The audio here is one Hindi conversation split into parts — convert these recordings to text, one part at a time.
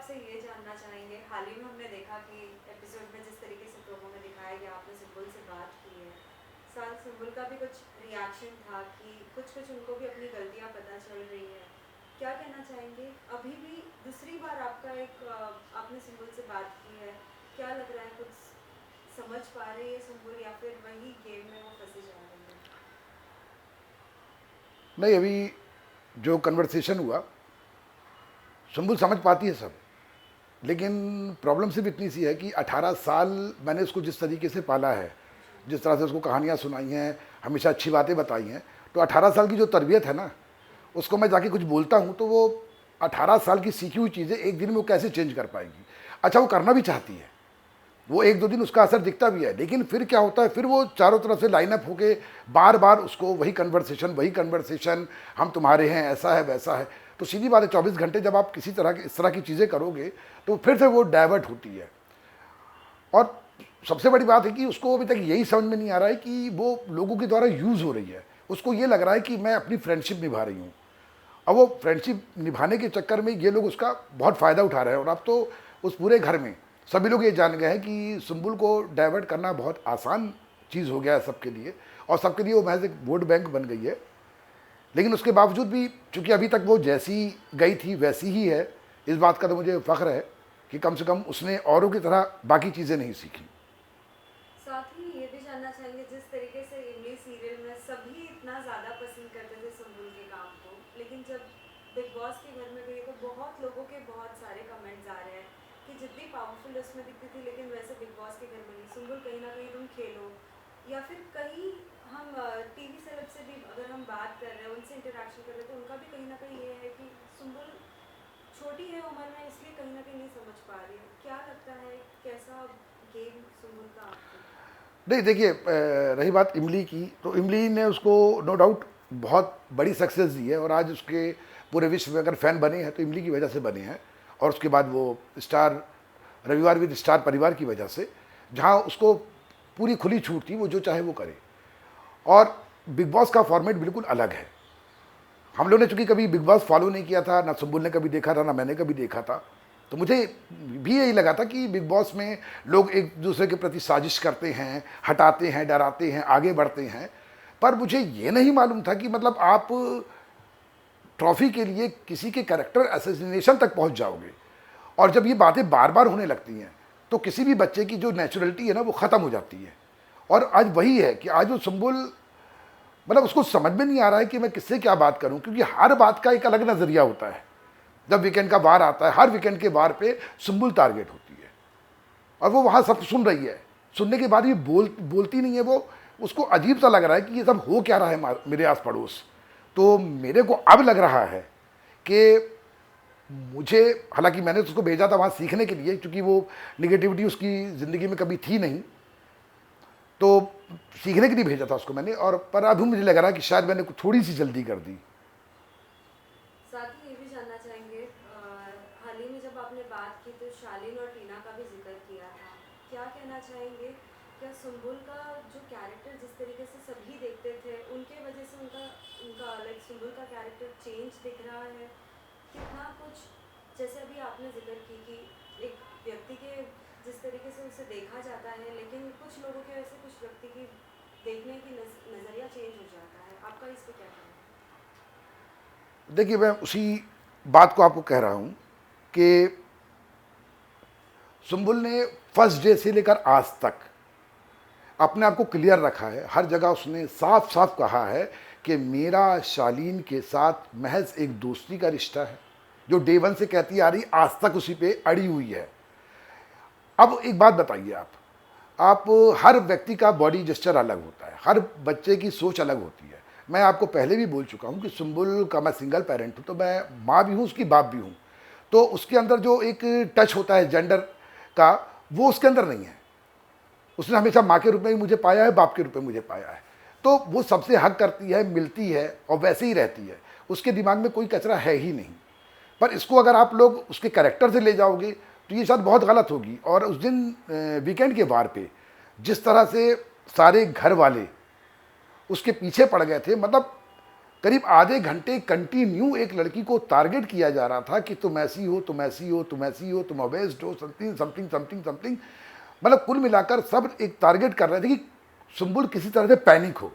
आपसे ये जानना चाहेंगे, हाल ही में हमने देखा कि एपिसोड में जिस तरीके से प्रोमो में दिखाया गया, आपने सुम्बुल से बात की है, साथ सुम्बुल का भी कुछ रिएक्शन था कि कुछ कुछ उनको भी अपनी गलतियां पता चल रही है। क्या कहना चाहेंगे? अभी भी दूसरी बार आपका आपने सुम्बुल से बात की है, क्या लग रहा है, कुछ समझ पा रही है सुम्बुल या फिर वही गेम में वो फंसी जा रही है? नहीं, अभी जो कन्वर्सेशन हुआ, सुम्बुल समझ पाती है सब, लेकिन प्रॉब्लम सिर्फ इतनी सी है कि 18 साल मैंने उसको जिस तरीके से पाला है, जिस तरह से उसको कहानियाँ सुनाई हैं, हमेशा अच्छी बातें बताई हैं, तो 18 साल की जो तरबियत है ना, उसको मैं जाके कुछ बोलता हूँ तो वो 18 साल की सीखी हुई चीज़ें एक दिन में वो कैसे चेंज कर पाएगी। अच्छा, वो करना भी चाहती है, वो एक दो दिन उसका असर दिखता भी है, लेकिन फिर क्या होता है, फिर वो चारों तरफ से लाइनअप होके बार बार उसको वही कन्वर्सेशन, हम तुम्हारे हैं, ऐसा है वैसा है। तो सीधी बात है, 24 घंटे जब आप किसी तरह की इस तरह की चीज़ें करोगे तो फिर से वो डाइवर्ट होती है। और सबसे बड़ी बात है कि उसको अभी तक यही समझ में नहीं आ रहा है कि वो लोगों के द्वारा यूज़ हो रही है। उसको ये लग रहा है कि मैं अपनी फ्रेंडशिप निभा रही हूँ। अब वो फ्रेंडशिप निभाने के चक्कर में ये लोग उसका बहुत फ़ायदा उठा रहे हैं, और अब तो उस पूरे घर में सभी लोग ये जान गए हैं कि सुम्बुल को डाइवर्ट करना बहुत आसान चीज़ हो गया है सबके लिए, और सबके लिए वो महज एक वोट बैंक बन गई है। लेकिन उसके बावजूद भी चूंकि अभी तक वो जैसी गई थी वैसी ही है, इस बात का तो मुझे फ़ख्र है कि कम से कम उसने औरों की तरह बाकी चीज़ें नहीं सीखी। साथ ही ये भी जानना चाहेंगे, जिस तरीके से इमली सीरियल में सभी इतना ज़्यादा पसंद करते थे सुम्बुल के काम को, लेकिन जब बिग बॉस के घर में गई तो बहुत लोगों के बहुत सारे कमेंट्स आ रहे हैं कि जितनी पावरफुल उसमें दिखती थी, लेकिन वैसे बिग बॉस के घर में नहीं। सुम्बुल, कहीं ना कहीं तुम खेलो, या फिर कहीं हम टीवी सेलेब से भी अगर हम बात कर रहे हैं, उनसे इंटरेक्शन कर रहे हैं, तो उनका भी कहीं ना कहीं ये है कि सुम्बुल छोटी है उम्र में, इसलिए कहीं ना कहीं नहीं समझ पा रही है। क्या लगता है, कैसा गेम सुम्बुल का आपको? नहीं, देखिए, रही बात इमली की, तो इमली ने उसको नो डाउट बहुत बड़ी सक्सेस दी है, और आज उसके पूरे विश्व में अगर फ़ैन बने हैं तो इमली की वजह से बने हैं। और उसके बाद वो स्टार रविवार विद स्टार परिवार की वजह से, जहाँ उसको पूरी खुली छूट थी, वो जो चाहे वो करे। और बिग बॉस का फॉर्मेट बिल्कुल अलग है। हम लोग ने चूंकि कभी बिग बॉस फॉलो नहीं किया था, ना सुम्बुल ने कभी देखा था, ना मैंने कभी देखा था, तो मुझे भी यही लगा था कि बिग बॉस में लोग एक दूसरे के प्रति साजिश करते हैं, हटाते हैं, डराते हैं, आगे बढ़ते हैं। पर मुझे ये नहीं मालूम था कि मतलब आप ट्रॉफी के लिए किसी के कैरेक्टर असैसिनेशन तक पहुंच जाओगे। और जब ये बातें बार बार होने लगती हैं तो किसी भी बच्चे की जो नेचुरलिटी है ना, वो ख़त्म हो जाती है। और आज वही है कि आज वो सुम्बुल, मतलब उसको समझ में नहीं आ रहा है कि मैं किससे क्या बात करूं, क्योंकि हर बात का एक अलग नज़रिया होता है। जब वीकेंड का वार आता है, हर वीकेंड के वार पे सुम्बुल टारगेट होती है, और वो वहाँ सब सुन रही है। सुनने के बाद भी बोलती नहीं है वो। उसको अजीब सा लग रहा है कि ये सब हो क्या रहा है मेरे आस पड़ोस। तो मेरे को अब लग रहा है कि मुझे, हालांकि मैंने तो उसको भेजा था वहाँ सीखने के लिए, क्योंकि वो निगेटिविटी उसकी ज़िंदगी में कभी थी नहीं, तो सीखने के लिए भेजा था उसको मैंने। और पर अभी मुझे लग रहा है कि शायद मैंने थोड़ी सी जल्दी कर दी। साथ ही ये भी जानना चाहेंगे, हाल ही में जब आपने बात की तो शालीन और टीना का भी जिक्र किया था। क्या कहना चाहेंगे, क्या सुम्बुल का जो कैरेक्टर जिस तरीके से सभी देखते थे, उनके वजह से उनका उनका लाइक सुम्बुल का कैरेक्टर चेंज दिख रहा है? कितना कुछ, जैसे अभी आपने जिक्र की कि एक व्यक्ति के जिस तरीके से उसे देखा जाता है, लेकिन कुछ लोगों के वजह से कुछ व्यक्ति की देखने की नज़रिया चेंज हो जाता है। आपका इस पर क्या कहना है? देखिए, मैं उसी बात को आपको कह रहा हूँ कि सुम्बुल ने फर्स्ट डे से लेकर आज तक अपने आप को क्लियर रखा है। हर जगह उसने साफ साफ कहा है कि मेरा शालीन के साथ महज एक दोस्ती का रिश्ता है, जो डे वन से कहती आ रही, आज तक उसी पे अड़ी हुई है। अब एक बात बताइए, आप हर व्यक्ति का बॉडी जेस्चर अलग होता है, हर बच्चे की सोच अलग होती है। मैं आपको पहले भी बोल चुका हूँ कि सुम्बुल का मैं सिंगल पेरेंट हूँ, तो मैं माँ भी हूँ, उसकी बाप भी हूँ। तो उसके अंदर जो एक टच होता है जेंडर का, वो उसके अंदर नहीं है। उसने हमेशा माँ के रूप में ही मुझे पाया है, बाप के रूप में मुझे पाया है। तो वो सबसे हक करती है, मिलती है, और वैसे ही रहती है। उसके दिमाग में कोई कचरा है ही नहीं। पर इसको अगर आप लोग उसके कैरेक्टर से ले जाओगे तो ये शायद बहुत गलत होगी। और उस दिन वीकेंड के वार पे जिस तरह से सारे घर वाले उसके पीछे पड़ गए थे, मतलब करीब आधे घंटे कंटिन्यू एक लड़की को टारगेट किया जा रहा था कि तुम ऐसी हो, तुम ऐसी हो, तुम ऐसी हो, तुम ओबेस्ड हो, समथिंग समथिंग समथिंग समथिंग। मतलब कुल मिलाकर सब एक टारगेट कर रहे थे कि सुंबुल किसी तरह से पैनिक हो,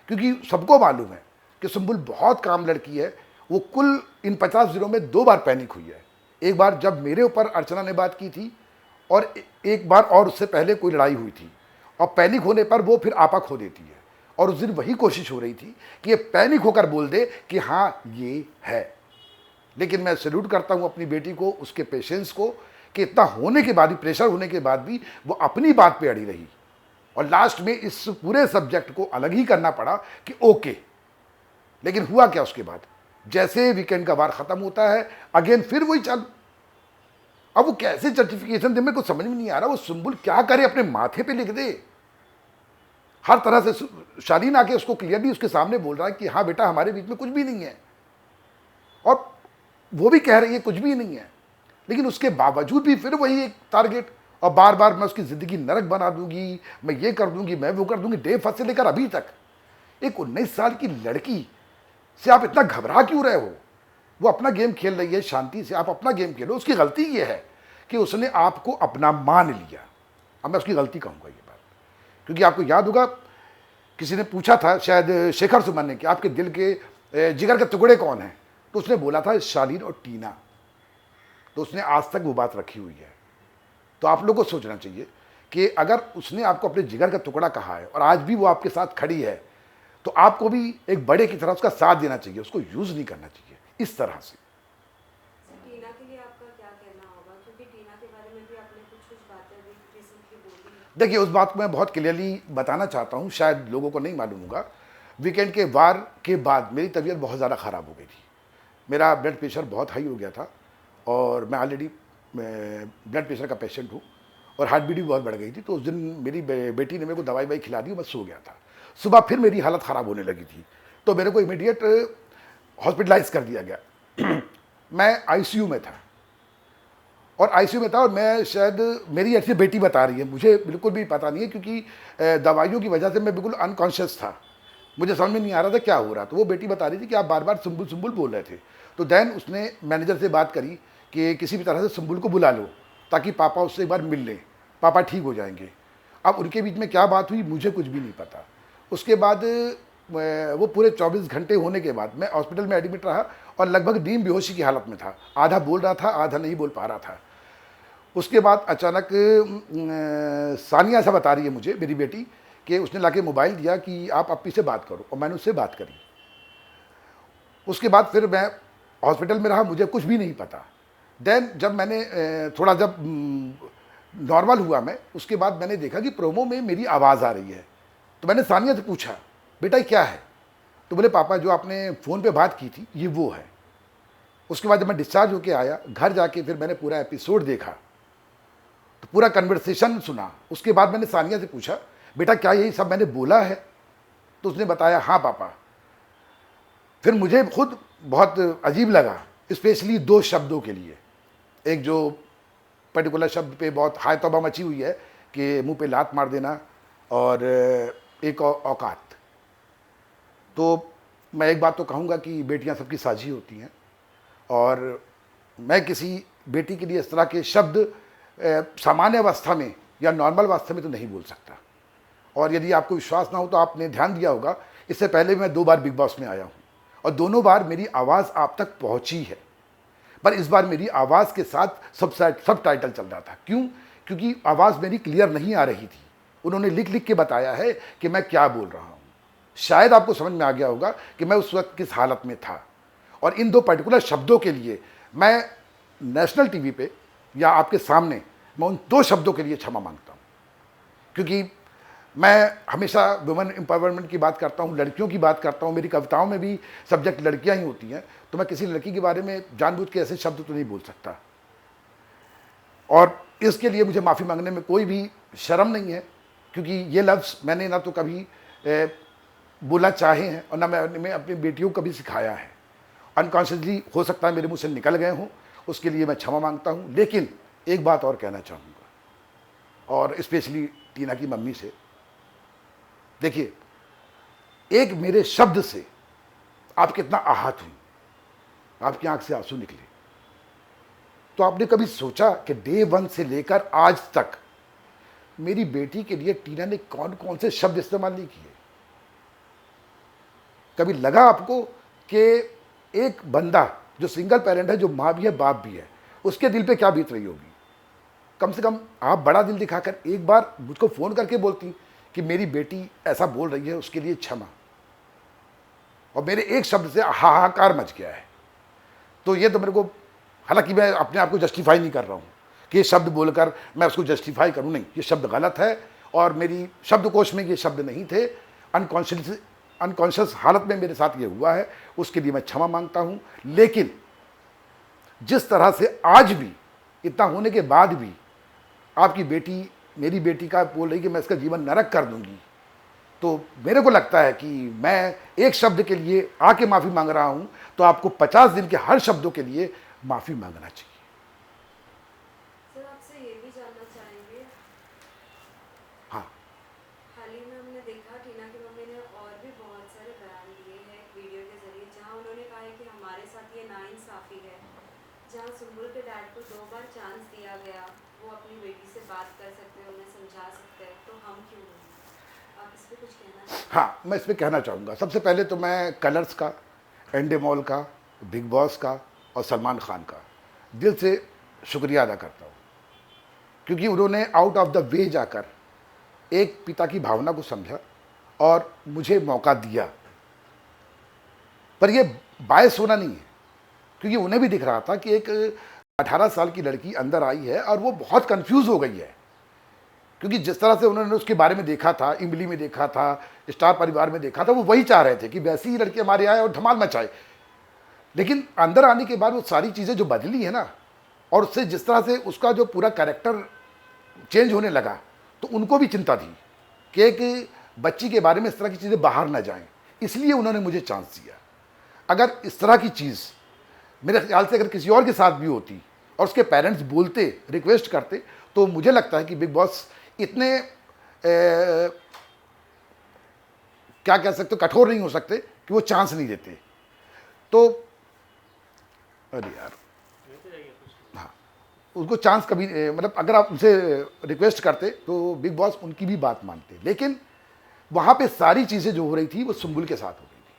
क्योंकि सबको मालूम है कि सुंबुल बहुत काम लड़की है। वो कुल इन 50 दिनों में 2 बार पैनिक हुई है। एक बार जब मेरे ऊपर अर्चना ने बात की थी, और एक बार और उससे पहले कोई लड़ाई हुई थी, और पैनिक होने पर वो फिर आपा खो देती है। और उस दिन वही कोशिश हो रही थी कि ये पैनिक होकर बोल दे कि हाँ ये है। लेकिन मैं सैल्यूट करता हूँ अपनी बेटी को, उसके पेशेंस को, कि इतना होने के बाद भी, प्रेशर होने के बाद भी वो अपनी बात पे अड़ी रही, और लास्ट में इस पूरे सब्जेक्ट को अलग ही करना पड़ा कि ओके। लेकिन हुआ क्या उसके बाद, जैसे वीकेंड का वार खत्म होता है अगेन फिर वही चालू। अब वो कैसे जस्टिफिकेशन दे, मेरे को समझ में नहीं आ रहा। वो सुंबुल क्या करे, अपने माथे पे लिख दे। हर तरह से शालीन आके उसको क्लियरली उसके सामने बोल रहा है कि हाँ बेटा हमारे बीच में कुछ भी नहीं है, और वो भी कह रही है कुछ भी नहीं है। लेकिन उसके बावजूद भी फिर वही एक टारगेट, और बार बार मैं उसकी ज़िंदगी नरक बना दूंगी, मैं ये कर दूंगी, मैं वो कर दूंगी। डे फर्स्ट से लेकर अभी तक एक 19 साल की लड़की से आप इतना घबरा क्यों रहे हो? वो अपना गेम खेल रही है शांति से, आप अपना गेम खेलो। उसकी गलती ये है कि उसने आपको अपना मान लिया। अब मैं उसकी गलती कहूँगा ये बात, क्योंकि आपको याद होगा किसी ने पूछा था, शायद शेखर सुमन ने, कि आपके दिल के जिगर के टुकड़े कौन हैं, तो उसने बोला था शालीन और टीना। तो उसने आज तक वो बात रखी हुई है। तो आप लोगों को सोचना चाहिए कि अगर उसने आपको अपने जिगर का टुकड़ा कहा है और आज भी वो आपके साथ खड़ी है, तो आपको भी एक बड़े की तरह उसका साथ देना चाहिए, उसको यूज नहीं करना चाहिए इस तरह से। टीना के लिए आपका क्या कहना होगा, क्योंकि टीना के बारे में भी आपने कुछ कुछ बातें अभी रिसेंटली बोली। देखिए, उस बात को मैं बहुत क्लियरली बताना चाहता हूँ, शायद लोगों को नहीं मालूम होगा। वीकेंड के वार के बाद मेरी तबीयत बहुत ज़्यादा ख़राब हो गई थी। मेरा ब्लड प्रेशर बहुत हाई हो गया था, और मैं ऑलरेडी ब्लड प्रेशर का पेशेंट हूँ, और हार्ट बीट भी बहुत बढ़ गई थी। तो उस दिन मेरी बेटी ने मेरे को दवाई खिला दी, मैं सो गया था। सुबह फिर मेरी हालत ख़राब होने लगी थी, तो मेरे को इमीडिएट हॉस्पिटलाइज कर दिया गया। मैं आईसीयू में था, और आईसीयू में था, और मैं शायद, मेरी ऐसी बेटी बता रही है, मुझे बिल्कुल भी पता नहीं है, क्योंकि दवाइयों की वजह से मैं बिल्कुल अनकॉन्शियस था, मुझे समझ में नहीं आ रहा था क्या हो रहा। तो वो बेटी बता रही थी कि आप बार बार सुंबुल सुंबुल बोल रहे थे। तो देन उसने मैनेजर से बात करी कि किसी भी तरह से सुंबुल को बुला लो, ताकि पापा उससे एक बार मिल लें, पापा ठीक हो जाएंगे। अब उनके बीच में क्या बात हुई मुझे कुछ भी नहीं पता। उसके बाद वो पूरे 24 घंटे होने के बाद मैं हॉस्पिटल में एडमिट रहा, और लगभग नींद बेहोशी की हालत में था, आधा बोल रहा था आधा नहीं बोल पा रहा था। उसके बाद अचानक सानिया से बता रही है मुझे, मेरी बेटी, कि उसने लाके मोबाइल दिया कि आप अपनी से बात करो, और मैंने उससे बात करी। उसके बाद फिर मैं हॉस्पिटल में रहा, मुझे कुछ भी नहीं पता। देन जब मैंने थोड़ा जब नॉर्मल हुआ मैं, उसके बाद मैंने देखा कि प्रोमो में मेरी आवाज़ आ रही है। तो मैंने सानिया से पूछा, बेटा ये क्या है? तो बोले पापा जो आपने फ़ोन पे बात की थी ये वो है। उसके बाद जब मैं डिस्चार्ज होके आया घर जाके, फिर मैंने पूरा एपिसोड देखा, तो पूरा कन्वर्सेशन सुना। उसके बाद मैंने सानिया से पूछा, बेटा क्या यही सब मैंने बोला है? तो उसने बताया हाँ पापा। फिर मुझे खुद बहुत अजीब लगा, स्पेशली 2 शब्दों के लिए। एक जो पर्टिकुलर शब्द पे बहुत हाय तौबा मची हुई है कि मुंह पे लात मार देना, और एक औकात। तो मैं एक बात तो कहूँगा कि बेटियां सबकी साझी होती हैं, और मैं किसी बेटी के लिए इस तरह के शब्द सामान्य अवस्था में या नॉर्मल अवस्था में तो नहीं बोल सकता। और यदि आपको विश्वास ना हो तो आपने ध्यान दिया होगा, इससे पहले भी मैं 2 बार बिग बॉस में आया हूँ, और दोनों बार मेरी आवाज़ आप तक पहुँची है। पर इस बार मेरी आवाज़ के साथ सब टाइटल चल रहा था। क्यों? क्योंकि आवाज़ मेरी क्लियर नहीं आ रही थी। उन्होंने लिख लिख के बताया है कि मैं क्या बोल रहा हूँ। शायद आपको समझ में आ गया होगा कि मैं उस वक्त किस हालत में था। और इन 2 पर्टिकुलर शब्दों के लिए मैं नेशनल टीवी पे या आपके सामने मैं उन 2 शब्दों के लिए क्षमा मांगता हूँ, क्योंकि मैं हमेशा वुमेन एम्पावरमेंट की बात करता हूँ, लड़कियों की बात करता हूँ, मेरी कविताओं में भी सब्जेक्ट लड़कियाँ ही होती हैं। तो मैं किसी लड़की के बारे में जानबूझ के ऐसे शब्द तो नहीं बोल सकता, और इसके लिए मुझे माफ़ी मांगने में कोई भी शर्म नहीं है, क्योंकि ये लफ्ज़ मैंने ना तो कभी बोला चाहे हैं, और ना मैं अपनी बेटियों को कभी सिखाया है। अनकॉन्शियसली हो सकता है मेरे मुँह से निकल गए हों, उसके लिए मैं क्षमा मांगता हूँ। लेकिन एक बात और कहना चाहूँगा, और स्पेशली टीना की मम्मी से। देखिए, एक मेरे शब्द से आप कितना आहत हुई, आपकी आंख से आंसू निकले। तो आपने कभी सोचा कि डे 1 से लेकर आज तक मेरी बेटी के लिए टीना ने कौन कौन से शब्द इस्तेमाल नहीं किए? कभी लगा आपको कि एक बंदा जो सिंगल पेरेंट है, जो माँ भी है बाप भी है, उसके दिल पे क्या बीत रही होगी? कम से कम आप बड़ा दिल दिखाकर एक बार मुझको फ़ोन करके बोलती कि मेरी बेटी ऐसा बोल रही है, उसके लिए क्षमा। और मेरे एक शब्द से हाहाकार मच गया है। तो ये तो मेरे को, हालांकि मैं अपने आप को जस्टिफाई नहीं कर रहा हूँ कि ये शब्द बोलकर मैं उसको जस्टिफाई करूँ, नहीं, ये शब्द गलत है और मेरी शब्दकोश में ये शब्द नहीं थे। अनकॉन्शियस हालत में मेरे साथ ये हुआ है, उसके लिए मैं क्षमा मांगता हूँ। लेकिन जिस तरह से आज भी, इतना होने के बाद भी आपकी बेटी, मेरी बेटी का बोल रही कि मैं इसका जीवन नरक कर दूंगी, तो मेरे को लगता है कि मैं एक शब्द के लिए आके माफ़ी मांग रहा हूँ, तो आपको 50 दिन के हर शब्दों के लिए माफ़ी मांगना चाहिए। सर आपसे ये भी जानना चाहेंगे, हाँ, हाल ही में हमने देखा टीना की मम्मी ने और भी बहुत सारे बयान दिए हैं एक वीडियो के जरिए, जहां उन्होंने कहा है कि हमारे साथ ये नाइंसाफ़ी है। जहां सुम्बुल के डैड को 2 बार चांस दिया गया, वो अपनी बेटी से बात कर सकते हैं, उन्हें समझा सकते हैं, तो हम क्यों नहीं? आप इस पर कुछ कहना चाहेंगे? हाँ, मैं इस पर कहना चाहूँगा। सबसे पहले तो मैं कलर्स का, एंडेमॉल का, बिग बॉस का और सलमान खान का दिल से शुक्रिया अदा करता हूँ, क्योंकि उन्होंने आउट ऑफ द वे जाकर एक पिता की भावना को समझा और मुझे मौका दिया। पर ये बायस होना नहीं है, क्योंकि उन्हें भी दिख रहा था कि एक 18 साल की लड़की अंदर आई है और वो बहुत कंफ्यूज हो गई है, क्योंकि जिस तरह से उन्होंने उसके बारे में देखा था, इमली में देखा था, स्टार परिवार में देखा था, वो वही चाह रहे थे कि वैसी ही लड़की हमारे आए और धमाल मचाए। लेकिन अंदर आने के बाद वो सारी चीज़ें जो बदली है ना, और उससे जिस तरह से उसका जो पूरा कैरेक्टर चेंज होने लगा, तो उनको भी चिंता थी कि एक बच्ची के बारे में इस तरह की चीज़ें बाहर ना जाएं, इसलिए उन्होंने मुझे चांस दिया। अगर इस तरह की चीज़ मेरे ख्याल से अगर किसी और के साथ भी होती और उसके पेरेंट्स बोलते, रिक्वेस्ट करते, तो मुझे लगता है कि बिग बॉस इतने क्या कह सकते, कठोर नहीं हो सकते कि वो चांस नहीं देते। तो अरे यार, हाँ, उसको चांस कभी मतलब अगर आप उनसे रिक्वेस्ट करते तो बिग बॉस उनकी भी बात मानते। लेकिन वहाँ पे सारी चीज़ें जो हो रही थी वो सुम्बुल के साथ हो रही थी।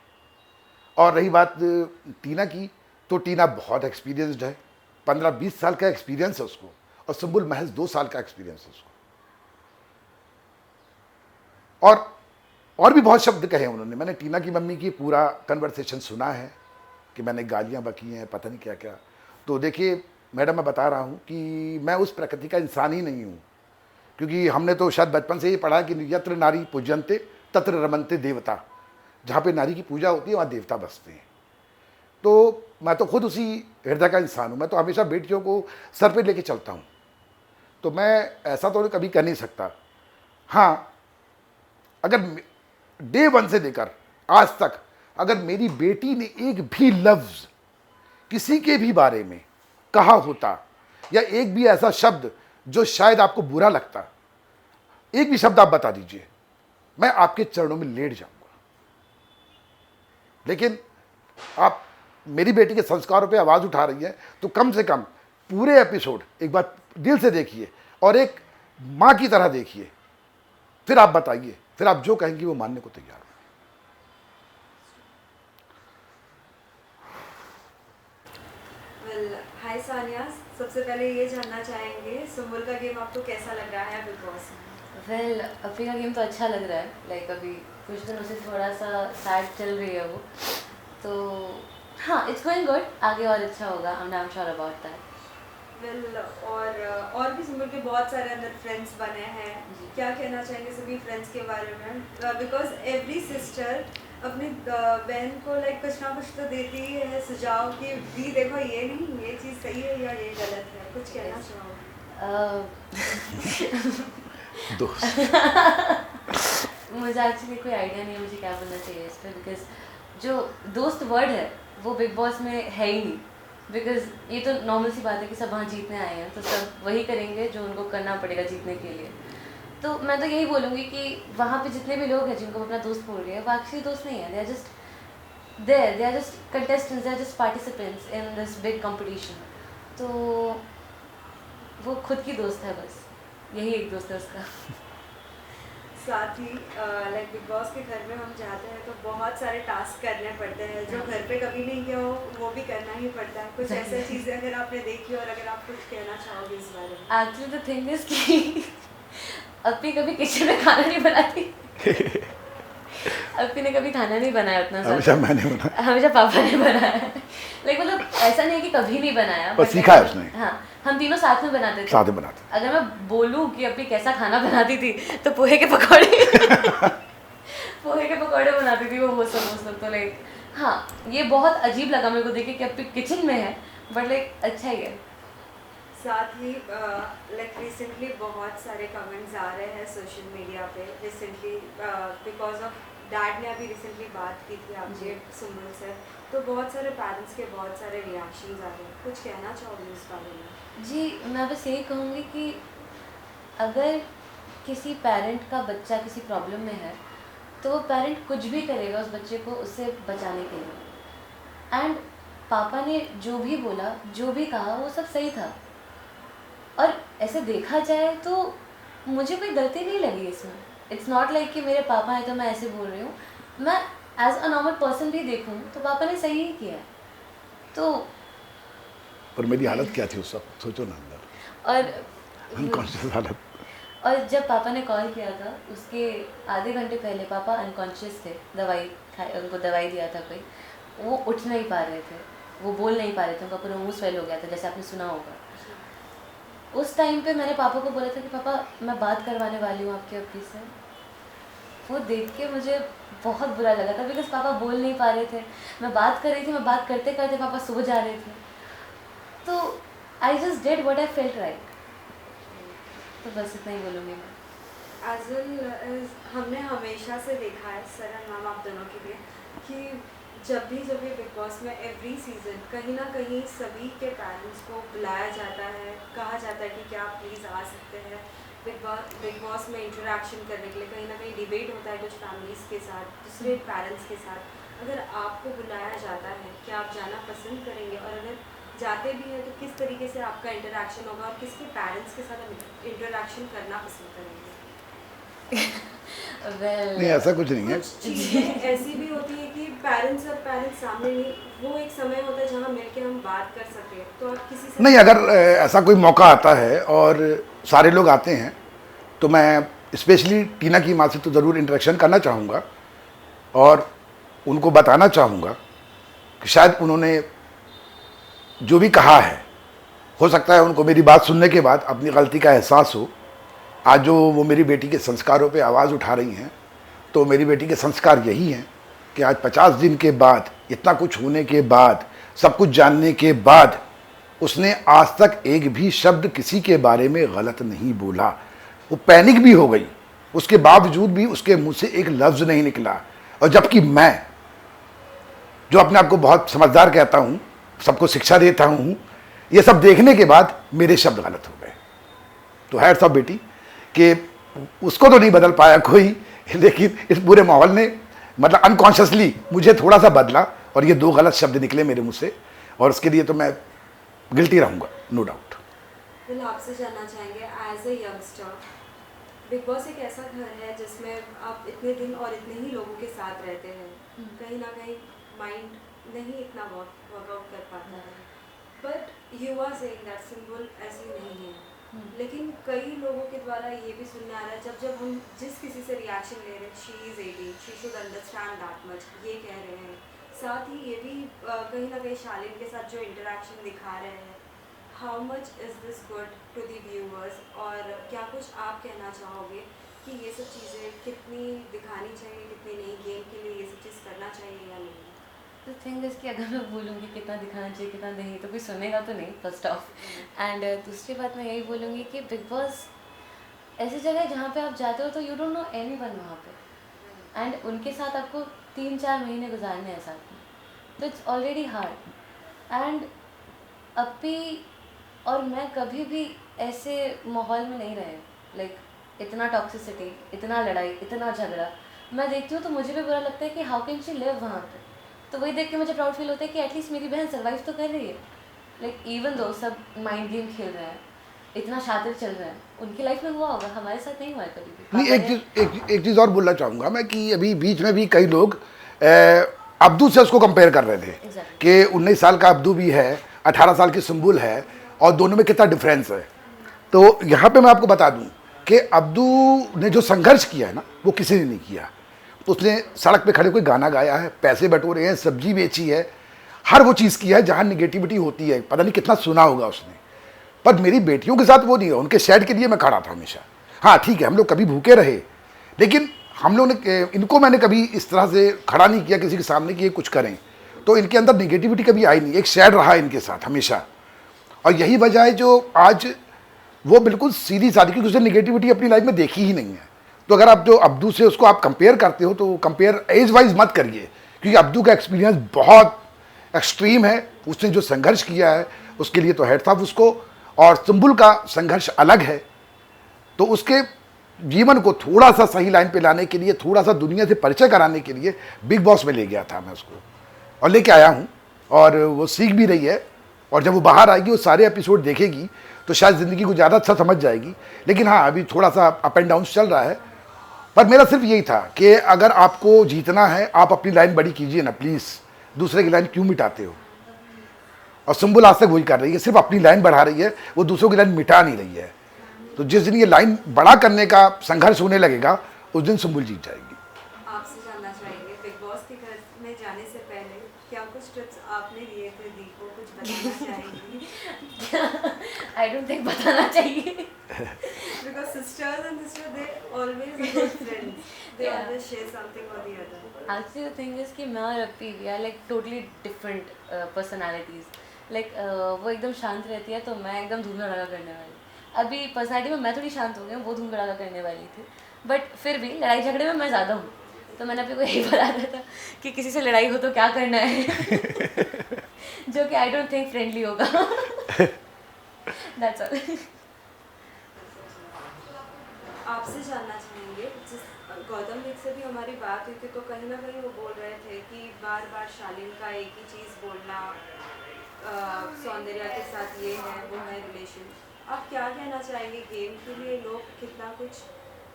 और रही बात टीना की, तो टीना बहुत एक्सपीरियंस्ड है, 15-20 साल का एक्सपीरियंस है उसको, और सुम्बुल महज 2 साल का एक्सपीरियंस है उसको। और भी बहुत शब्द कहे उन्होंने। मैंने टीना की मम्मी की पूरा कन्वर्सेशन सुना है कि मैंने गालियाँ बकी हैं, पता नहीं क्या क्या। तो देखिए मैडम, मैं बता रहा हूँ कि मैं उस प्रकृति का इंसान ही नहीं हूँ, क्योंकि हमने तो शायद बचपन से ही पढ़ा कि यत्र नारी पूजन्ते तत्र रमन्ते देवता, जहाँ पे नारी की पूजा होती है वहाँ देवता बसते हैं। तो मैं तो खुद उसी हृदय का इंसान हूँ। मैं तो हमेशा बेटियों को सर पे लेके चलता हूँ, तो मैं ऐसा तो कभी कर नहीं सकता। हाँ, अगर डे 1 से लेकर आज तक अगर मेरी बेटी ने एक भी लफ्ज़ किसी के भी बारे में कहा होता, या एक भी ऐसा शब्द जो शायद आपको बुरा लगता, एक भी शब्द आप बता दीजिए, मैं आपके चरणों में लेट जाऊंगा। लेकिन आप मेरी बेटी के संस्कारों पे आवाज़ उठा रही है, तो कम से कम पूरे एपिसोड एक बार दिल से देखिए और एक माँ की तरह देखिए, फिर आप बताइए, फिर आप जो कहेंगी वो मानने को तैयार हूं। वेल, हाय सानिया, सबसे पहले ये जानना चाहेंगे सुम्बुल का गेम आपको कैसा लग रहा है बिग बॉस में? वेल, अपनी का गेम तो अच्छा लग रहा है। लाइक अभी कुछ दिनों से थोड़ा सा सैड चल रही है वो, तो हाँ, इट्स गोइंग गुड। आगे और अच्छा होगा, I am sure about that. Well, और भी सुम्बुल के बहुत सारे अंदर फ्रेंड्स बने हैं, क्या कहना चाहेंगे सभी फ्रेंड्स के बारे में? बिकॉज एवरी सिस्टर अपनी बहन को लाइक कुछ ना कुछ तो देती ही है सुझाव कि भी देखो ये नहीं, ये चीज़ सही है या ये गलत है, कुछ कहना चाहोगे? दोस्त मुझे एक्चुअली कोई आइडिया नहीं है मुझे क्या बोलना चाहिए इस पर, बिकॉज जो दोस्त वर्ड है वो बिग बॉस में है ही नहीं। बिकॉज ये तो नॉर्मल सी बात है कि सब वहाँ जीतने आए हैं, तो सब वही करेंगे जो उनको करना पड़ेगा जीतने के लिए। तो मैं तो यही बोलूँगी कि वहाँ पे जितने भी लोग हैं जिनको अपना दोस्त बोल रही है, वो एक्चुअली दोस्त नहीं है, they are just there they are just contestants, they are just participants in this big competition. तो वो खुद की दोस्त है बस, यही एक दोस्त है उसका. साथ ही लाइक बिग बॉस के घर में हम जाते हैं तो बहुत सारे टास्क करने पड़ते हैं जो घर पे कभी नहीं किया हो वो भी करना ही पड़ता है. कुछ ऐसी चीज़ें अगर आपने देखी और अगर आप कुछ कहना चाहोगे इस बारे में. एक्चुअली द थिंग इज कि अपनी कभी किचन में खाना नहीं बनाती. अपनी ने कभी खाना नहीं बनाया उतना हमेशा मैंने बनाया, हमेशा पापा ने बनाया. लाइक मतलब ऐसा नहीं है कि कभी नहीं बनाया, बस सीखा है उसने. हाँ, हम तीनों साथ में बनाते थे. साथ में बनाते. अगर मैं बोलूँ कि अपनी कैसा खाना बनाती थी तो पोहे के पकौड़े पोहे के पकौड़े बनाती थी वो सब. तो लाइक हाँ, ये बहुत अजीब लगा मेरे को देख के कि अपनी किचन में है, बट लाइक अच्छा ही है. साथ ही लाइक रिसेंटली बहुत सारे कमेंट्स आ रहे हैं सोशल मीडिया पे रिसेंटली बिकॉज ऑफ डैड ने अभी रिसेंटली बात की थी आपसे सुमन से, तो बहुत सारे पेरेंट्स के बहुत सारे रिएक्शंस आ रहे हैं. कुछ कहना चाहोगे इस बारे में? जी, मैं बस यही कहूँगी कि अगर किसी पेरेंट का बच्चा किसी प्रॉब्लम में है तो वो पेरेंट कुछ भी करेगा उस बच्चे को उससे बचाने के लिए. एंड पापा ने जो भी बोला, जो भी कहा, वो सब सही था. और ऐसे देखा जाए तो मुझे कोई गलती नहीं लगी इसमें. इट्स नॉट लाइक कि मेरे पापा हैं तो मैं ऐसे बोल रही हूँ. मैं एज अ नॉर्मल पर्सन भी देखूँ तो पापा ने सही ही किया है. तो पर मेरी हालत क्या थी उस वक्त, सोचो ना, अंदर और अनकॉन्शियस हालत. और जब पापा ने कॉल किया था उसके आधे घंटे पहले पापा अनकॉन्शियस थे. दवाई खाई, उनको दवाई दिया था कोई, वो उठ नहीं पा रहे थे, वो बोल नहीं पा रहे थे, उनका पूरा मुंह स्वेल हो गया था जैसे आपने सुना होगा. उस टाइम पे मैंने पापा को बोला था कि पापा मैं बात करवाने वाली हूँ आपके अप्पी से. वो देख के मुझे बहुत बुरा लगा था बिकॉज पापा बोल नहीं पा रहे थे. मैं बात कर रही थी, मैं बात करते करते पापा सो जा रहे थे. तो I just did what I felt right. तो बस इतना ही बोलूँगी मैं. हमने हमेशा से देखा है सर एंड मैम आप दोनों के लिए कि जब भी बिग बॉस में एवरी सीज़न कहीं ना कहीं सभी के पेरेंट्स को बुलाया जाता है, कहा जाता है कि क्या आप प्लीज़ आ सकते हैं बिग बॉस में इंटरेक्शन करने के लिए. कहीं ना कहीं डिबेट होता है कुछ फैमिलीज़ के साथ, दूसरे पेरेंट्स के साथ. अगर आपको बुलाया जाता है क्या आप जाना पसंद करेंगे, और अगर जाते भी हैं तो किस तरीके से आपका इंटरेक्शन होगा और किसके पेरेंट्स के साथ आप इंटरेक्शन करना पसंद करेंगे? नहीं, ऐसा कुछ नहीं है. कुछ चीज़ें ऐसी भी होती है कि पेरेंट्स और पेरेंट्स सामने नहीं, वो एक समय होता है जहाँ मिलके हम बात कर सकें. तो आप किसी से नहीं, अगर ऐसा कोई मौका आता है और सारे लोग आते हैं तो मैं स्पेशली टीना की माँ से तो ज़रूर इंटरेक्शन करना चाहूँगा और उनको बताना चाहूँगा कि शायद उन्होंने जो भी कहा है, हो सकता है उनको मेरी बात सुनने के बाद अपनी गलती का एहसास हो. आज जो वो मेरी बेटी के संस्कारों पे आवाज़ उठा रही हैं, तो मेरी बेटी के संस्कार यही हैं कि आज 50 दिन के बाद, इतना कुछ होने के बाद, सब कुछ जानने के बाद उसने आज तक एक भी शब्द किसी के बारे में गलत नहीं बोला. वो पैनिक भी हो गई, उसके बावजूद भी उसके मुंह से एक लफ्ज़ नहीं निकला. और जबकि मैं जो अपने आप को बहुत समझदार कहता हूँ, सबको शिक्षा देता हूँ, ये सब देखने के बाद मेरे शब्द गलत हो गए. तो है सब बेटी कि उसको तो नहीं बदल पाया कोई, लेकिन इस पूरे माहौल ने मतलब अनकॉन्शियसली मुझे थोड़ा सा बदला और ये 2 गलत शब्द निकले मेरे मुंह से, और उसके लिए तो मैं गिल्टी रहूँगा, नो डाउट. बिल आपसे जानना चाहेंगे as a youngster, Bigg Boss एक ऐसा घर है जिसमें आप इतने दिन और इतने ही लोगों के साथ रहते हैं. कहीं ना कहीं माइंड नहीं इतना वर्कआउट कर पाता है. But you are saying that symbol ऐसी नहीं है. लेकिन कई लोगों के द्वारा ये भी सुनने आ रहा है जब हम जिस किसी से रिएक्शन ले रहे हैं, she is 18, she should understand that much, ये कह रहे हैं. साथ ही ये भी कहीं ना कहीं शालीन के साथ जो इंटरेक्शन दिखा रहे हैं, how much is this good to the viewers, और क्या कुछ आप कहना चाहोगे कि ये सब चीज़ें कितनी दिखानी चाहिए, कितनी नहीं, गेम के लिए ये सब चीज़ करना चाहिए या नहीं? तो थिंग इज़ कि अगर मैं बोलूँगी कितना दिखाना चाहिए कितना नहीं तो कोई सुनेगा तो नहीं, फर्स्ट ऑफ. एंड दूसरी बात मैं यही बोलूँगी कि बिग बॉस ऐसी जगह है जहाँ पे आप जाते हो तो यू डोंट नो एनीवन वहाँ पे, एंड उनके साथ आपको 3-4 महीने गुजारने हैं साथ में, तो इट्स ऑलरेडी हार्ड. एंड अप्पी और मैं कभी भी ऐसे माहौल में नहीं रहे. लाइक इतना टॉक्सिसिटी, इतना लड़ाई, इतना झगड़ा मैं देखती हूँ तो मुझे भी बुरा लगता है कि हाउ कैन शी लिव वहाँ पे. तो वही देख के मुझे प्राउड फील होता है कि एटलीस्ट मेरी बहन सर्वाइव तो कर रही है। लाइक इवन दो सब माइंड गेम खेल रहे हैं, इतना शातिर चल रहा है, उनकी लाइफ में हुआ होगा, हमारे साथ नहीं हुआ है कभी भी। नहीं, एक चीज़ और बोलना चाहूँगा मैं कि अभी बीच में भी कई लोग अब्दू से उसको कंपेयर कर रहे थे कि 19 साल का अब्दू भी है, 18 साल की सुम्बुल है, और दोनों में कितना डिफरेंस है। तो यहाँ पे मैं आपको बता दूँ कि अब्दू ने जो संघर्ष किया है ना, वो किसी ने नहीं किया। उसने सड़क पे खड़े कोई गाना गाया है, पैसे बटोरे हैं, सब्जी बेची है, हर वो चीज़ किया है जहाँ निगेटिविटी होती है। पता नहीं कितना सुना होगा उसने, पर मेरी बेटियों के साथ वो नहीं है। उनके शेड के लिए मैं खड़ा था हमेशा। हाँ ठीक है, हम लोग कभी भूखे रहे, लेकिन हम लोग ने इनको मैंने कभी इस तरह से खड़ा नहीं किया किसी के सामने कि ये कुछ करें, तो इनके अंदर निगेटिविटी कभी आई नहीं। एक शेड रहा इनके साथ हमेशा, और यही वजह है जो आज वो बिल्कुल सीधी सादी, क्योंकि उसने निगेटिविटी अपनी लाइफ में देखी ही नहीं है। तो अगर आप जो अब्दू से उसको आप कंपेयर करते हो, तो कंपेयर एज वाइज मत करिए, क्योंकि अब्दू का एक्सपीरियंस बहुत एक्सट्रीम है। उसने जो संघर्ष किया है उसके लिए तो हेड था उसको, और सुम्बुल का संघर्ष अलग है। तो उसके जीवन को थोड़ा सा सही लाइन पे लाने के लिए, थोड़ा सा दुनिया से परिचय कराने के लिए बिग बॉस में ले गया था मैं उसको, और लेके आया हूँ, और वो सीख भी रही है। और जब वो बाहर आएगी, वो सारे एपिसोड देखेगी, तो शायद ज़िंदगी को ज़्यादा अच्छा समझ जाएगी। लेकिन हाँ, अभी थोड़ा सा अप एंड डाउन चल रहा है। पर मेरा सिर्फ यही था कि अगर आपको जीतना है, आप अपनी लाइन बड़ी कीजिए ना प्लीज़, दूसरे की लाइन क्यों मिटाते हो। और सुम्बुल आज तक वही कर रही है, सिर्फ अपनी लाइन बढ़ा रही है, वो दूसरों की लाइन मिटा नहीं रही है। तो जिस दिन ये लाइन बड़ा करने का संघर्ष होने लगेगा, उस दिन सुम्बुल जीत जाएगी। आपसे जानना चाहेंगे, बिग बॉस के घर में जाने से पहले क्या कुछ टिप्स आपने लिए थे दी को, कुछ बताना चाहेंगी? आई डोंट थिंक बताना चाहिए। Because sisters and sisters, they always are good friends. They Yeah. always share something or the other. Actually the thing is कि मैं और अपी we are like totally different personalities. Like वो एकदम शांत रहती है, तो मैं एकदम धूम धड़ाका करने वाली। अभी पर्सनैलिटी में मैं थोड़ी शांत हो गई हूँ, वो धूम धड़ाका करने वाली थी, बट फिर भी लड़ाई झगड़े में मैं ज़्यादा हूँ। तो मैंने अपने को यही बताया था कि किसी से लड़ाई हो तो क्या करना है जो कि आई डोंट थिंक फ्रेंडली होगा। That's all. आपसे जानना चाहेंगे, जिस गौतम देव से भी हमारी बात हुई थी, तो कहीं ना कहीं वो बोल रहे थे कि बार बार शालीन का एक ही चीज़ बोलना, सौंदर्या के साथ ये है वो है रिलेशन। आप क्या कहना चाहेंगे, गेम के लिए लोग कितना कुछ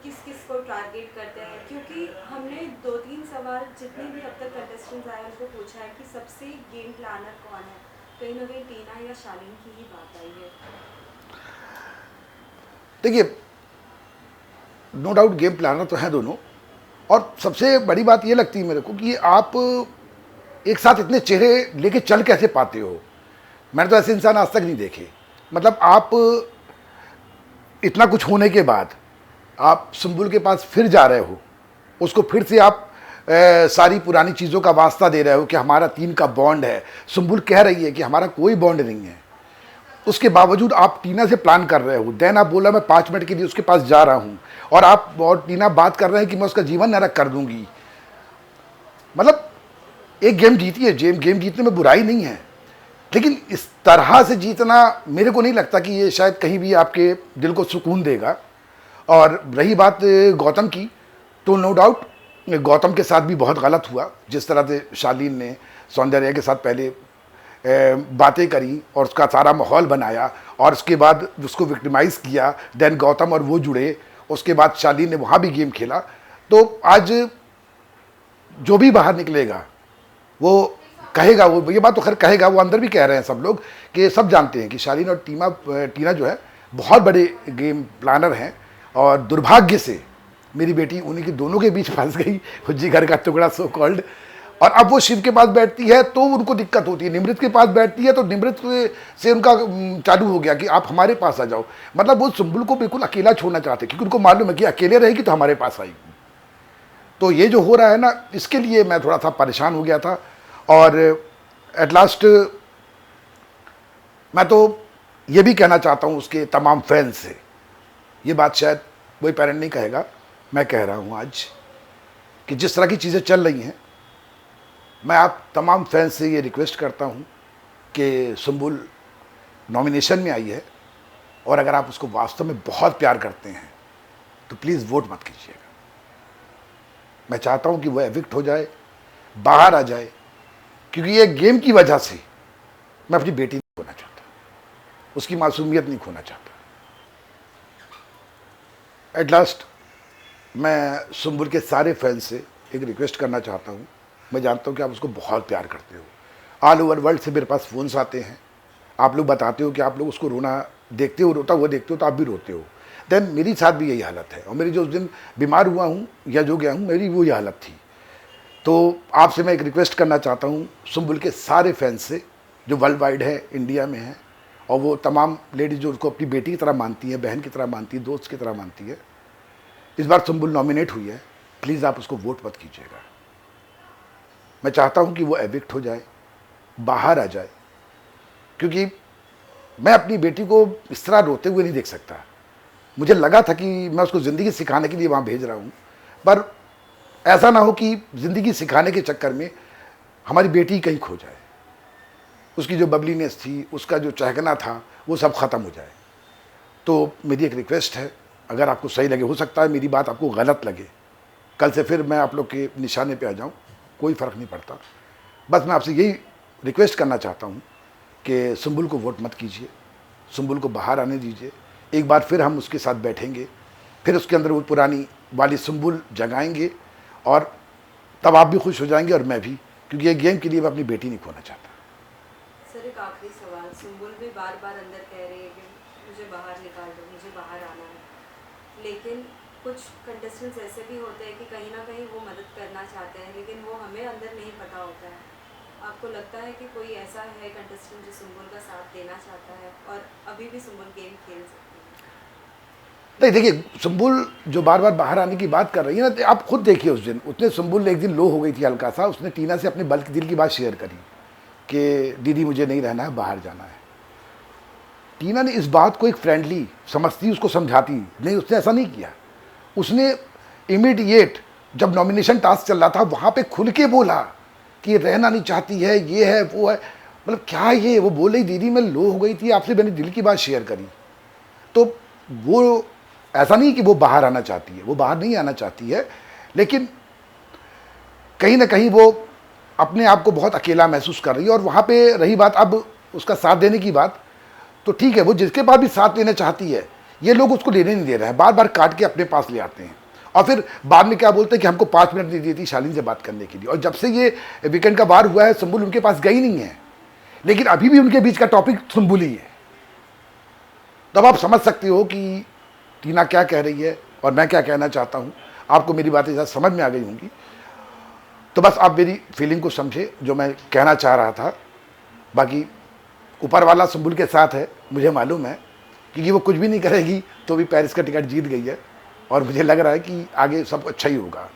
किस किस को टारगेट करते हैं? क्योंकि हमने 2-3 सवाल जितने भी अब तक कंटेस्टेंट्स आए उनको पूछा है कि सबसे गेम प्लानर कौन है, कहीं ना कहीं टीना या शालीन की ही बात आई है। देखिए, नो डाउट गेम प्लानर तो हैं दोनों, और सबसे बड़ी बात ये लगती है मेरे को कि आप एक साथ इतने चेहरे लेके चल कैसे पाते हो। मैंने तो ऐसे इंसान आज तक नहीं देखे। मतलब आप इतना कुछ होने के बाद आप सुम्बुल के पास फिर जा रहे हो, उसको फिर से आप सारी पुरानी चीज़ों का वास्ता दे रहे हो कि हमारा 3 का बॉन्ड है। सुम्बुल कह रही है कि हमारा कोई बॉन्ड नहीं है, उसके बावजूद आप टीना से प्लान कर रहे हो। देन आप बोला मैं 5 मिनट के लिए उसके पास जा रहा हूँ, और टीना बात कर रहे हैं कि मैं उसका जीवन नरक कर दूंगी। मतलब एक गेम जीती है, गेम जीतने में बुराई नहीं है, लेकिन इस तरह से जीतना मेरे को नहीं लगता कि ये शायद कहीं भी आपके दिल को सुकून देगा। और रही बात गौतम की, तो नो डाउट गौतम के साथ भी बहुत गलत हुआ। जिस तरह से शालीन ने सौंदर्या के साथ पहले बातें करी और उसका सारा माहौल बनाया, और उसके बाद उसको विक्टिमाइज़ किया, देन गौतम और वो जुड़े, उसके बाद शालीन ने वहाँ भी गेम खेला। तो आज जो भी बाहर निकलेगा वो कहेगा, वो ये बात तो खैर कहेगा, वो अंदर भी कह रहे हैं सब लोग कि सब जानते हैं कि शालीन और टीना जो है बहुत बड़े गेम प्लानर हैं, और दुर्भाग्य से मेरी बेटी उन्हीं के दोनों के बीच फंस गई, जिगर का टुकड़ा सो कॉल्ड। और अब वो शिव के पास बैठती है तो उनको दिक्कत होती है, निमृत के पास बैठती है तो निमृत से उनका चालू हो गया कि आप हमारे पास आ जाओ। मतलब वो सुम्बुल को बिल्कुल अकेला छोड़ना चाहते, क्योंकि उनको मालूम है कि अकेले रहेगी तो हमारे पास आएगी। तो ये जो हो रहा है ना, इसके लिए मैं थोड़ा सा परेशान हो गया था। और एट लास्ट मैं तो ये भी कहना चाहता हूँ उसके तमाम फैंस से, ये बात शायद कोई पेरेंट नहीं कहेगा, मैं कह रहा हूँ आज, कि जिस तरह की चीज़ें चल रही हैं, मैं आप तमाम फैंस से ये रिक्वेस्ट करता हूँ कि सुम्बुल नॉमिनेशन में आई है, और अगर आप उसको वास्तव में बहुत प्यार करते हैं तो प्लीज़ वोट मत कीजिएगा। मैं चाहता हूँ कि वो एविक्ट हो जाए, बाहर आ जाए, क्योंकि ये गेम की वजह से मैं अपनी बेटी नहीं खोना चाहता, उसकी मासूमियत नहीं खोना चाहता। एट लास्ट मैं सुम्बुल के सारे फैंस से एक रिक्वेस्ट करना चाहता हूँ। मैं जानता हूँ कि आप उसको बहुत प्यार करते हो, ऑल ओवर वर्ल्ड से मेरे पास फ़ोन्स आते हैं, आप लोग बताते हो कि आप लोग उसको रोना देखते हो, रोता हुआ देखते हो तो आप भी रोते हो। देन मेरी साथ भी यही हालत है, और मेरी जो उस दिन बीमार हुआ हूँ या जो गया हूँ, मेरी वही हालत थी। तो आपसे मैं एक रिक्वेस्ट करना चाहता हूँ सुम्बुल के सारे फैंस से, जो वर्ल्ड वाइड है, इंडिया में है, और वो तमाम लेडीज़ जो उसको अपनी बेटी की तरह मानती है, बहन की तरह मानती है, दोस्त की तरह मानती है। इस बार सुम्बुल नॉमिनेट हुई है, प्लीज़ आप उसको वोट मत कीजिएगा। मैं चाहता हूँ कि वो एविक्ट हो जाए, बाहर आ जाए, क्योंकि मैं अपनी बेटी को इस तरह रोते हुए नहीं देख सकता। मुझे लगा था कि मैं उसको ज़िंदगी सिखाने के लिए वहाँ भेज रहा हूँ, पर ऐसा ना हो कि ज़िंदगी सिखाने के चक्कर में हमारी बेटी कहीं खो जाए, उसकी जो बबलीनेस थी, उसका जो चहकना था, वो सब ख़त्म हो जाए। तो मेरी एक रिक्वेस्ट है, अगर आपको सही लगे, हो सकता है मेरी बात आपको गलत लगे, कल से फिर मैं आप लोग के निशाने पे आ जाऊँ, कोई फ़र्क नहीं पड़ता। बस मैं आपसे यही रिक्वेस्ट करना चाहता हूँ कि सुम्बुल को वोट मत कीजिए, सुम्बुल को बाहर आने दीजिए। एक बार फिर हम उसके साथ बैठेंगे, फिर उसके अंदर वो पुरानी वाली सुम्बुल जगाएंगे, और तब आप भी खुश हो जाएंगे और मैं भी, क्योंकि ये गेम के लिए मैं अपनी बेटी नहीं खोना चाहता। सर एक आखिरी सवाल, सुम्बुल भी बार बार अंदर कह रही है कि मुझे बाहर निकाल दो, मुझे बाहर आना है, लेकिन कुछ कंटेस्टेंट्स ऐसे भी होते हैं कि कहीं ना कहीं वो मदद करना चाहते हैं, लेकिन वो हमें अंदर नहीं पता होता है। आपको लगता है कि कोई ऐसा है कंटेस्टेंट जो सुम्बुल का साथ देना चाहता है और अभी भी सुम्बुल गेम खेल सकती है? नहीं, देखिए, सुम्बुल जो बार बार बाहर आने की बात कर रही है ना, तो आप खुद देखिए, उस दिन उसने, सुम्बुल एक दिन लो हो गई थी हल्का सा, उसने टीना से अपने दिल की बात शेयर करी कि दीदी मुझे नहीं रहना है, बाहर जाना है। टीना ने इस बात को एक फ्रेंडली समझती, उसको समझाती नहीं, उसने ऐसा नहीं किया। उसने इमीडिएट जब नॉमिनेशन टास्क चल रहा था, वहाँ पे खुल के बोला कि रहना नहीं चाहती है, ये है वो है। मतलब क्या ये, वो बोल रही दीदी मैं लो हो गई थी, आपसे मैंने दिल की बात शेयर करी। तो वो ऐसा नहीं कि वो बाहर आना चाहती है, वो बाहर नहीं आना चाहती है, लेकिन कहीं ना कहीं वो अपने आप को बहुत अकेला महसूस कर रही है। और वहाँ पे रही बात अब उसका साथ देने की बात, तो ठीक है, वो जिसके पास भी साथ लेना चाहती है, ये लोग उसको लेने नहीं दे रहे हैं, बार बार काट के अपने पास ले आते हैं, और फिर बाद में क्या बोलते हैं कि हमको 5 मिनट नहीं दी थी शालीन से बात करने के लिए। और जब से ये वीकेंड का वार हुआ है, सुम्बुल उनके पास गई नहीं है, लेकिन अभी भी उनके बीच का टॉपिक सुम्बुल ही है। तब आप समझ सकते हो कि टीना क्या कह रही है और मैं क्या कहना चाहता हूँ। आपको मेरी बातें ज़्यादा समझ में आ गई होंगी, तो बस आप मेरी फीलिंग को समझे, जो मैं कहना चाह रहा था। बाकी ऊपर वाला सुम्बुल के साथ है, मुझे मालूम है, क्योंकि वो कुछ भी नहीं करेगी तो भी पेरिस का टिकट जीत गई है, और मुझे लग रहा है कि आगे सब अच्छा ही होगा।